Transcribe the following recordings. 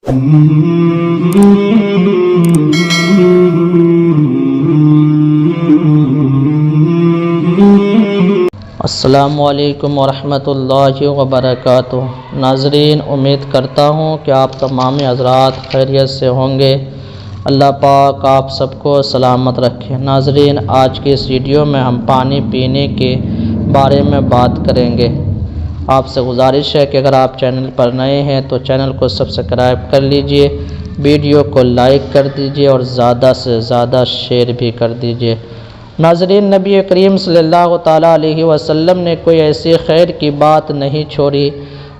السلام علیکم ورحمۃ اللہ وبرکاتہ۔ ناظرین، امید کرتا ہوں کہ آپ تمام حضرات خیریت سے ہوں گے۔ اللہ پاک آپ سب کو سلامت رکھے۔ ناظرین، آج کی اس ویڈیو میں ہم پانی پینے کے بارے میں بات کریں گے۔ آپ سے گزارش ہے کہ اگر آپ چینل پر نئے ہیں تو چینل کو سبسکرائب کر لیجئے، ویڈیو کو لائک کر دیجئے اور زیادہ سے زیادہ شیئر بھی کر دیجئے۔ ناظرین، نبی کریم صلی اللہ تعالیٰ علیہ وسلم نے کوئی ایسی خیر کی بات نہیں چھوڑی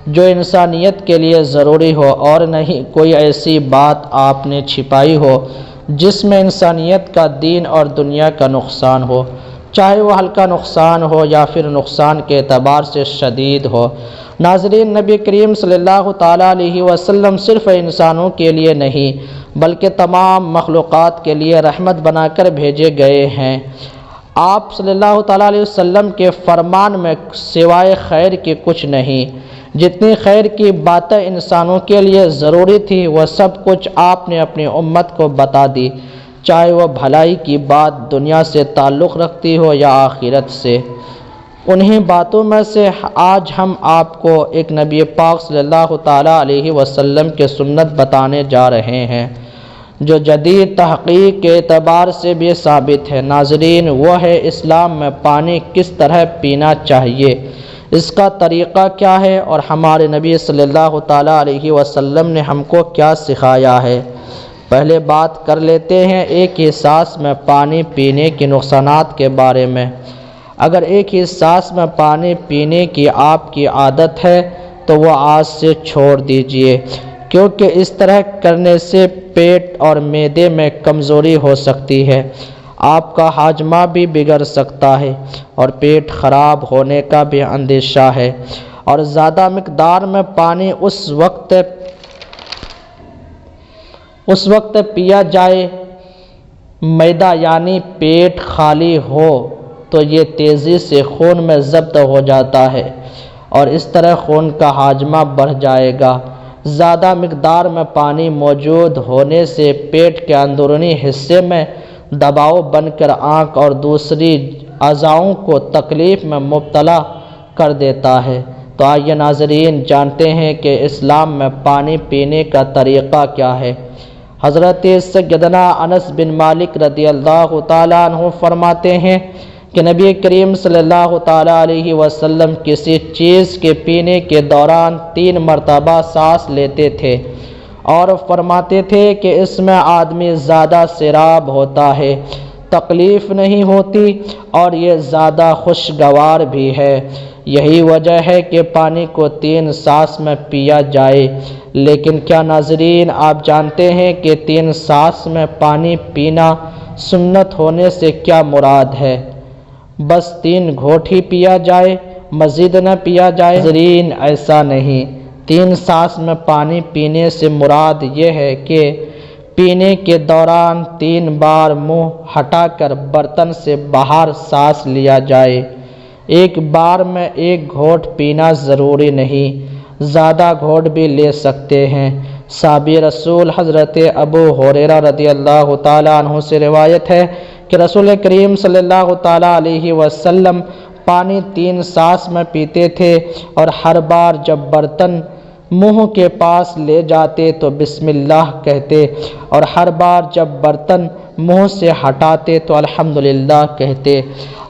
جو انسانیت کے لیے ضروری ہو، اور نہیں کوئی ایسی بات آپ نے چھپائی ہو جس میں انسانیت کا دین اور دنیا کا نقصان ہو، چاہے وہ ہلکا نقصان ہو یا پھر نقصان کے اعتبار سے شدید ہو۔ ناظرین، نبی کریم صلی اللہ تعالیٰ علیہ وسلم صرف انسانوں کے لیے نہیں بلکہ تمام مخلوقات کے لیے رحمت بنا کر بھیجے گئے ہیں۔ آپ صلی اللہ تعالیٰ علیہ وسلم کے فرمان میں سوائے خیر کے کچھ نہیں۔ جتنی خیر کی باتیں انسانوں کے لیے ضروری تھی وہ سب کچھ آپ نے اپنی امت کو بتا دی، چاہے وہ بھلائی کی بات دنیا سے تعلق رکھتی ہو یا آخرت سے۔ انہی باتوں میں سے آج ہم آپ کو ایک نبی پاک صلی اللہ تعالیٰ علیہ وسلم کے سنت بتانے جا رہے ہیں جو جدید تحقیق کے اعتبار سے بھی ثابت ہے۔ ناظرین، وہ ہے اسلام میں پانی کس طرح پینا چاہیے، اس کا طریقہ کیا ہے، اور ہمارے نبی صلی اللہ تعالیٰ علیہ وسلم نے ہم کو کیا سکھایا ہے۔ پہلے بات کر لیتے ہیں ایک ہی سانس میں پانی پینے کے نقصانات کے بارے میں۔ اگر ایک ہی سانس میں پانی پینے کی آپ کی عادت ہے تو وہ آج سے چھوڑ دیجئے، کیونکہ اس طرح کرنے سے پیٹ اور معدے میں کمزوری ہو سکتی ہے، آپ کا ہاضمہ بھی بگڑ سکتا ہے اور پیٹ خراب ہونے کا بھی اندیشہ ہے۔ اور زیادہ مقدار میں پانی اس وقت پیا جائے معدہ یعنی پیٹ خالی ہو تو یہ تیزی سے خون میں ضبط ہو جاتا ہے اور اس طرح خون کا ہاضمہ بڑھ جائے گا۔ زیادہ مقدار میں پانی موجود ہونے سے پیٹ کے اندرونی حصے میں دباؤ بن کر آنکھ اور دوسری اعضاؤں کو تکلیف میں مبتلا کر دیتا ہے۔ تو آئیے ناظرین جانتے ہیں کہ اسلام میں پانی پینے کا طریقہ کیا ہے۔ حضرت سیدنا انس بن مالک رضی اللہ تعالیٰ عنہ فرماتے ہیں کہ نبی کریم صلی اللہ تعالیٰ علیہ وسلم کسی چیز کے پینے کے دوران 3 مرتبہ سانس لیتے تھے اور فرماتے تھے کہ اس میں آدمی زیادہ سیراب ہوتا ہے، تکلیف نہیں ہوتی اور یہ زیادہ خوشگوار بھی ہے۔ یہی وجہ ہے کہ پانی کو 3 سانس میں پیا جائے۔ لیکن کیا ناظرین آپ جانتے ہیں کہ 3 سانس میں پانی پینا سنت ہونے سے کیا مراد ہے؟ بس 3 گھونٹ ہی پیا جائے، مزید نہ پیا جائے؟ ناظرین، ایسا نہیں۔ 3 سانس میں پانی پینے سے مراد یہ ہے کہ پینے کے دوران 3 بار منہ ہٹا کر برتن سے باہر سانس لیا جائے۔ ایک بار میں 1 گھونٹ پینا ضروری نہیں، زیادہ گھونٹ بھی لے سکتے ہیں۔ صحابی رسول حضرت ابو ہریرہ رضی اللہ تعالیٰ عنہ سے روایت ہے کہ رسول کریم صلی اللہ تعالیٰ علیہ وسلم پانی 3 سانس میں پیتے تھے اور ہر بار جب برتن منہ کے پاس لے جاتے تو بسم اللہ کہتے، اور ہر بار جب برتن منہ سے ہٹاتے تو الحمدللہ کہتے۔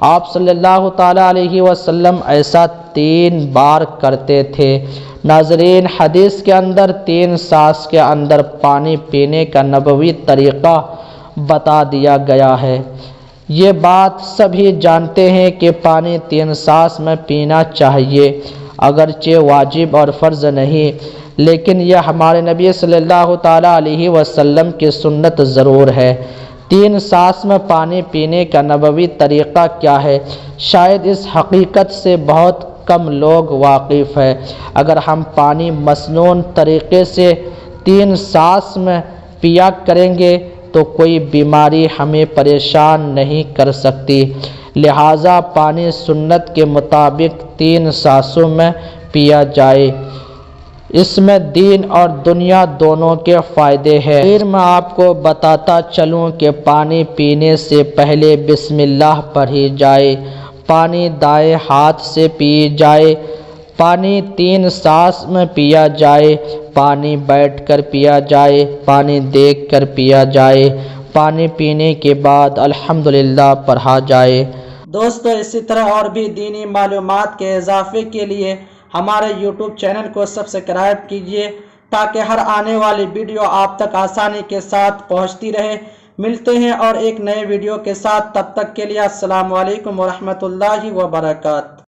آپ صلی اللہ تعالیٰ علیہ وسلم ایسا 3 بار کرتے تھے۔ ناظرین، حدیث کے اندر 3 سانس کے اندر پانی پینے کا نبوی طریقہ بتا دیا گیا ہے۔ یہ بات سبھی جانتے ہیں کہ پانی 3 سانس میں پینا چاہیے، اگرچہ واجب اور فرض نہیں، لیکن یہ ہمارے نبی صلی اللہ تعالیٰ علیہ وسلم کی سنت ضرور ہے۔ 3 سانس میں پانی پینے کا نبوی طریقہ کیا ہے؟ شاید اس حقیقت سے بہت کم لوگ واقف ہیں۔ اگر ہم پانی مسنون طریقے سے 3 سانس میں پیا کریں گے تو کوئی بیماری ہمیں پریشان نہیں کر سکتی، لہٰذا پانی سنت کے مطابق 3 سانسوں میں پیا جائے۔ اس میں دین اور دنیا دونوں کے فائدے ہیں۔ پھر میں آپ کو بتاتا چلوں کہ پانی پینے سے پہلے بسم اللہ پڑھی جائے، پانی دائیں ہاتھ سے پی جائے، پانی 3 سانس میں پیا جائے، پانی بیٹھ کر پیا جائے، پانی دیکھ کر پیا جائے، پانی پینے کے بعد الحمدللہ پڑھا جائے۔ دوستو اسی طرح اور بھی دینی معلومات کے اضافے کے لیے ہمارے یوٹیوب چینل کو سبسکرائب کیجیے تاکہ ہر آنے والی ویڈیو آپ تک آسانی کے ساتھ پہنچتی رہے۔ ملتے ہیں اور ایک نئے ویڈیو کے ساتھ، تب تک کے لیے السلام علیکم ورحمۃ اللہ وبرکاتہ۔